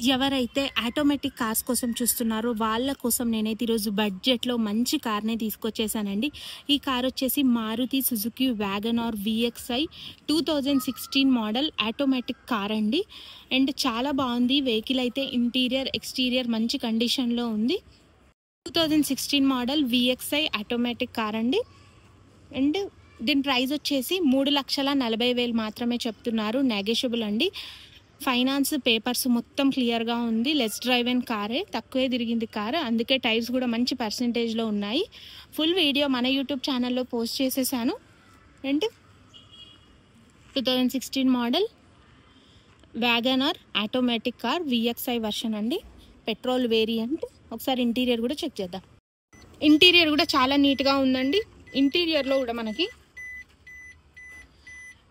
ఎవరైతే automatic cars కోసం చూస్తున్నారో వాళ్ళ కోసం నేనైతే ఈరోజు బడ్జెట్లో మంచి కార్నే తీసుకొచ్చేసానండి. ఈ కార్ వచ్చేసి Maruti Suzuki WagonR VXi 2016 model automatic car అండి. అండ్ చాలా బాగుంది. వెహికల్ అయితే ఇంటీరియర్ ఎక్స్టీరియర్ మంచి కండిషన్లో ఉంది. 2016 మోడల్ VXi ఆటోమేటిక్ కార్ అండి. అండ్ దీని ప్రైస్ వచ్చేసి 3,40,000 మాత్రమే చెప్తున్నారు. నెగోషియబుల్ అండి. ఫైనాన్స్ పేపర్స్ మొత్తం క్లియర్గా ఉంది. లెస్ డ్రైవ్ అండ్ కారే, తక్కువే తిరిగింది కారు, అందుకే టైర్స్ కూడా మంచి పర్సంటేజ్లో ఉన్నాయి. ఫుల్ వీడియో మన యూట్యూబ్ ఛానల్లో పోస్ట్ చేసేసాను. And 2016 model WagonR automatic car VXi version అండి, పెట్రోల్ వేరియంట్. ఒకసారి ఇంటీరియర్ కూడా చెక్ చేద్దాం. ఇంటీరియర్ కూడా చాలా నీట్గా ఉందండి. ఇంటీరియర్లో కూడా మనకి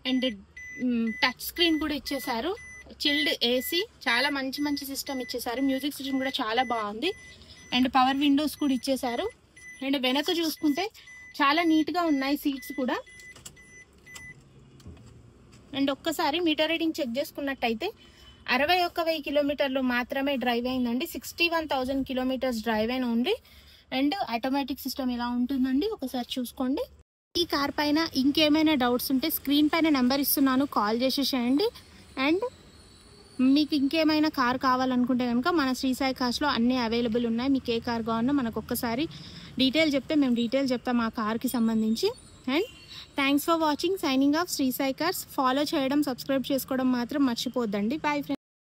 అండ్ టచ్ స్క్రీన్ కూడా ఇచ్చేసారు. చిల్డ్ AC, చాలా మంచి సిస్టమ్ ఇచ్చేసారు. మ్యూజిక్ సిస్టమ్ కూడా చాలా బాగుంది. అండ్ పవర్ విండోస్ కూడా ఇచ్చేసారు. అండ్ వెనక చూసుకుంటే చాలా నీట్గా ఉన్నాయి సీట్స్ కూడా. అండ్ ఒక్కసారి మీటర్ రీడింగ్ చెక్ చేసుకున్నట్టయితే 61,000 కిలోమీటర్లు మాత్రమే డ్రైవ్ అయిందండి. 61,000 కిలోమీటర్స్ డ్రైవ్ అయిన ఉంది. అండ్ ఆటోమేటిక్ సిస్టమ్ ఇలా ఉంటుందండి, ఒకసారి చూసుకోండి. ఈ కార్ పైన ఇంకేమైనా డౌట్స్ ఉంటే స్క్రీన్ పైన నెంబర్ ఇస్తున్నాను, కాల్ చేసేసేయండి. అండ్ మీకు ఇంకేమైనా కార్ కావాలనుకుంటే కనుక మన శ్రీ సాయి కార్స్లో అన్నీ అవైలబుల్ ఉన్నాయి. మీకు ఏ కార్ కావాలన్నా మనకు ఒక్కసారి డీటెయిల్ చెప్తే మేము డీటెయిల్ చెప్తాం ఆ కార్కి సంబంధించి. And thanks for watching. Signing off Shri Sai cars. Follow చేయడం, సబ్స్క్రైబ్ చేసుకోవడం మాత్రం మర్చిపోద్దండి. Bye friends.